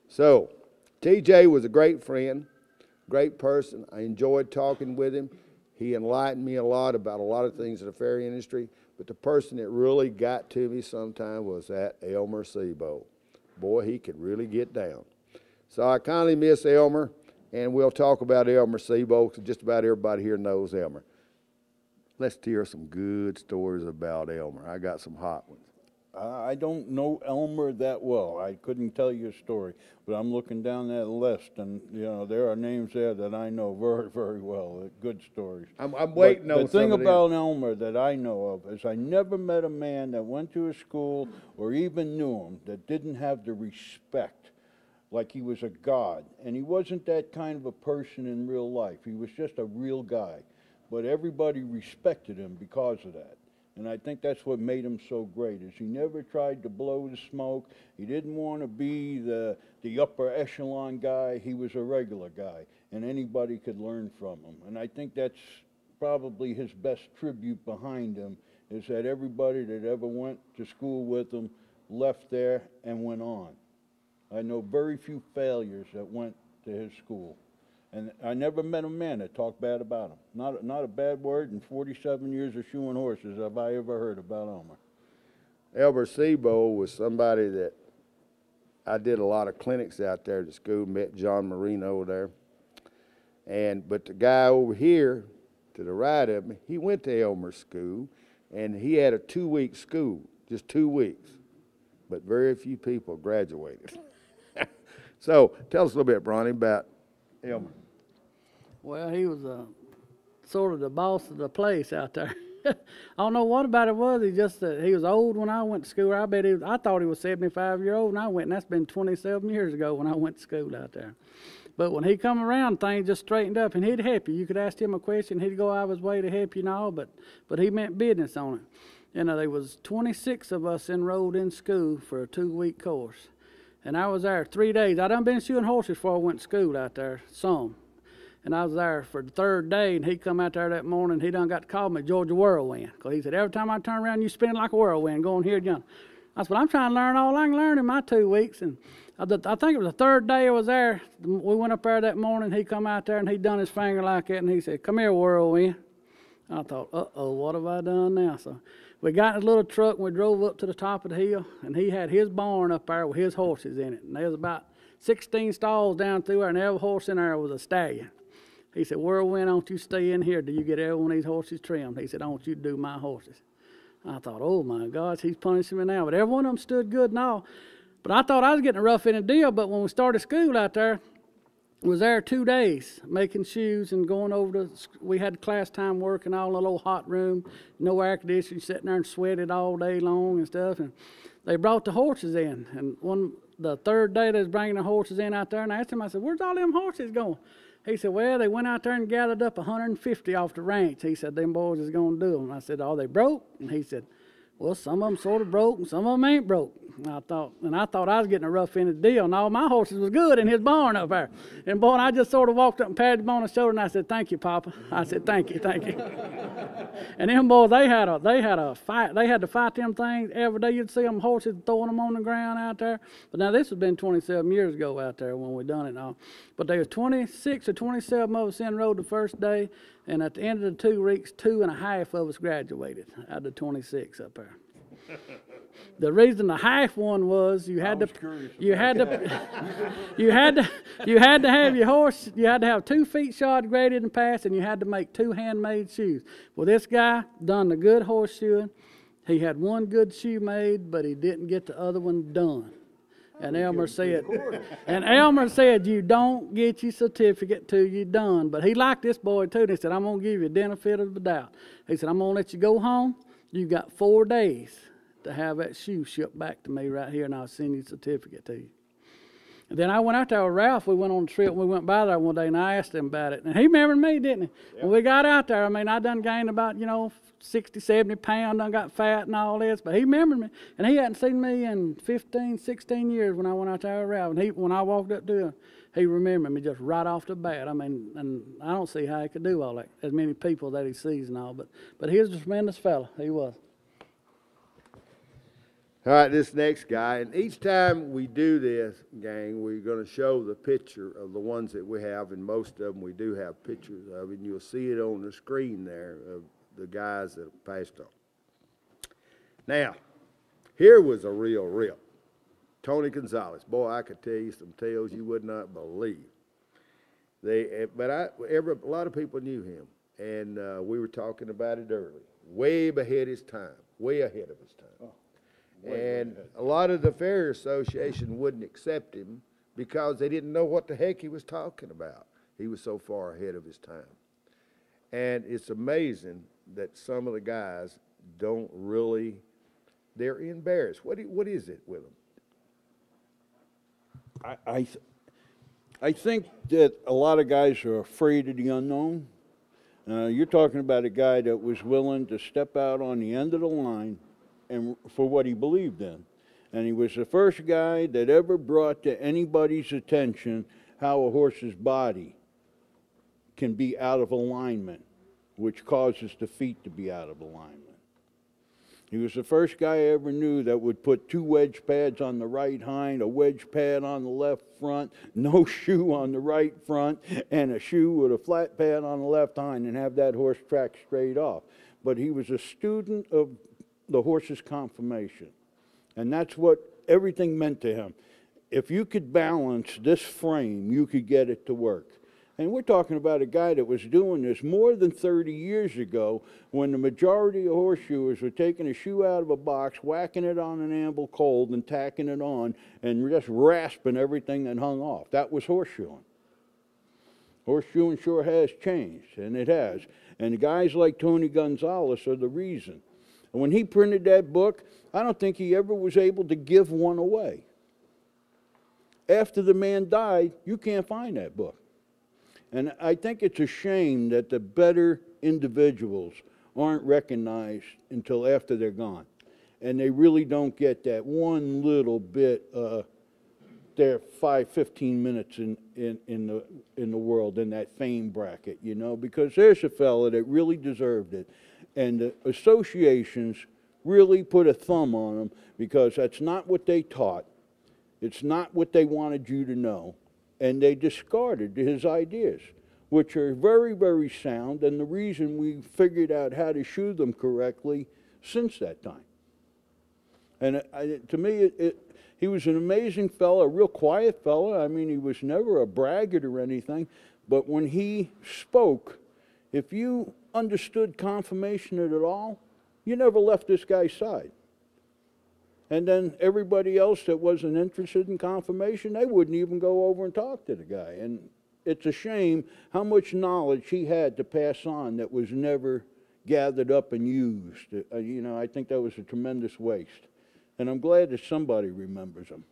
So, TJ was a great friend, great person. I enjoyed talking with him. He enlightened me a lot about a lot of things in the ferry industry, but the person that really got to me sometime was that Elmer Sebo. Boy, he could really get down. So I kindly miss Elmer, and we'll talk about Elmer Sebo because just about everybody here knows Elmer. Let's hear some good stories about Elmer. I got some hot ones. I don't know Elmer that well. I couldn't tell you a story, but I'm looking down that list, and there are names there that I know very, very well. Good stories. I'm waiting but on the thing some of about them. Elmer that I know of is I never met a man that went to his school or even knew him that didn't have the respect, like he was a god. And he wasn't that kind of a person in real life. He was just a real guy, but everybody respected him because of that. And I think that's what made him so great, is he never tried to blow the smoke. He didn't want to be the upper echelon guy. He was a regular guy, and anybody could learn from him. And I think that's probably his best tribute behind him, is that everybody that ever went to school with him left there and went on. I know very few failures that went to his school. And I never met a man that talked bad about him. Not a bad word in 47 years of shoeing horses have I ever heard about Elmer. Elmer Sebo was somebody that I did a lot of clinics out there at the school, met John Marino there. But the guy over here to the right of me, he went to Elmer's school, and he had a 2-week school, just 2 weeks. But very few people graduated. So tell us a little bit, Bronny, about Elmer. Well, he was sort of the boss of the place out there. I don't know what about it was. He was old when I went to school. I thought he was 75-year-old, and I went, and that's been 27 years ago when I went to school out there. But when he come around, things just straightened up, and he'd help you. You could ask him a question, he'd go out of his way to help you and all, but he meant business on it. There was 26 of us enrolled in school for a 2-week course. And I was there 3 days. I done been shoeing horses before I went to school out there, some. And I was there for the 3rd day, and he come out there that morning, he done got to call me Georgia Whirlwind. Because he said, every time I turn around, you spin like a whirlwind, going here and yonder. I said, well, I'm trying to learn all I can learn in my 2 weeks. And I think it was the 3rd day I was there. We went up there that morning, he come out there, and he done his finger like that, and he said, come here, Whirlwind. I thought, uh-oh, what have I done now? So we got in his little truck, and we drove up to the top of the hill, and he had his barn up there with his horses in it. And there was about 16 stalls down through there, and every horse in there was a stallion. He said, Whirlwind, don't you stay in here till you get every one of these horses trimmed. He said, don't you do my horses. I thought, oh, my gosh, he's punishing me now. But every one of them stood good and all. But I thought I was getting a rough-ended deal, but when we started school out there, was there 2 days making shoes and going over to, we had class time work and all in a little hot room, no air conditioning, sitting there and sweated all day long and stuff. And they brought the horses in. And the 3rd day they was bringing the horses in out there, and I asked him, I said, where's all them horses going? He said, well, they went out there and gathered up 150 off the ranch. He said, them boys is going to do them. I said, are they broke? And he said, well, some of them sort of broke and some of them ain't broke. I thought I was getting a rough-ended deal, and all my horses was good in his barn up there. And boy, I just sort of walked up and patted him on the shoulder, and I said, thank you, Papa. I said, thank you. And them boys, they had a fight. They had to fight them things every day. You'd see them horses throwing them on the ground out there. But now this has been 27 years ago out there when we done it all. But there was 26 or 27 of us enrolled the first day, and at the end of the 2 weeks, 2.5 of us graduated out of the 26 up there. The reason the half one was you had to have your horse, you had to have 2 feet shod, graded, and passed, and you had to make 2 handmade shoes. Well, this guy done the good horseshoeing. He had 1 good shoe made, but he didn't get the other one done. And Elmer said, you don't get your certificate till you're done. But he liked this boy too, and he said, I'm going to give you the benefit of the doubt. He said, I'm going to let you go home. You got 4 days to have that shoe shipped back to me right here, and I'll send you a certificate to you. And then I went out there with Ralph. We went on a trip. We went by there one day, and I asked him about it. And he remembered me, didn't he? Yeah. When we got out there, I mean, I done gained about, 60, 70 pounds, done got fat and all this. But he remembered me. And he hadn't seen me in 15, 16 years when I went out there with Ralph. And when I walked up to him, he remembered me just right off the bat. I mean, and I don't see how he could do all that, as many people that he sees and all. But he was a tremendous fella. He was. All right, this next guy, and each time we do this, gang, we're going to show the picture of the ones that we have, and most of them we do have pictures of, and you'll see it on the screen there of the guys that have passed on. Now, here was a real rip. Tony Gonzalez. Boy, I could tell you some tales you would not believe. A lot of people knew him, and we were talking about it early. Way ahead his time, way ahead of his time. Oh. And a lot of the Farrier Association wouldn't accept him because they didn't know what the heck he was talking about. He was so far ahead of his time. And it's amazing that some of the guys don't really, they're embarrassed. What is it with them? I think that a lot of guys are afraid of the unknown. You're talking about a guy that was willing to step out on the end of the line and for what he believed in. And he was the first guy that ever brought to anybody's attention how a horse's body can be out of alignment, which causes the feet to be out of alignment. He was the first guy I ever knew that would put 2 wedge pads on the right hind, a wedge pad on the left front, no shoe on the right front, and a shoe with a flat pad on the left hind, and have that horse track straight off. But he was a student of the horse's conformation. And that's what everything meant to him. If you could balance this frame, you could get it to work. And we're talking about a guy that was doing this more than 30 years ago when the majority of horseshoers were taking a shoe out of a box, whacking it on an amble cold and tacking it on and just rasping everything that hung off. That was horseshoeing. Horseshoeing sure has changed, and it has. And guys like Tony Gonzalez are the reason. And when he printed that book, I don't think he ever was able to give one away. After the man died, you can't find that book. And I think it's a shame that the better individuals aren't recognized until after they're gone. And they really don't get that one little bit, their 15 minutes in the world, in that fame bracket, you know, because there's a fella that really deserved it. And the associations really put a thumb on them because that's not what they taught. It's not what they wanted you to know. And they discarded his ideas, which are very, very sound, and the reason we figured out how to shoe them correctly since that time. And to me, he was an amazing fellow, a real quiet fellow. I mean, he was never a braggart or anything, but when he spoke, if you understood confirmation at all, you never left this guy's side. And then everybody else that wasn't interested in confirmation, they wouldn't even go over and talk to the guy. And it's a shame how much knowledge he had to pass on that was never gathered up and used. You know, I think that was a tremendous waste. And I'm glad that somebody remembers him.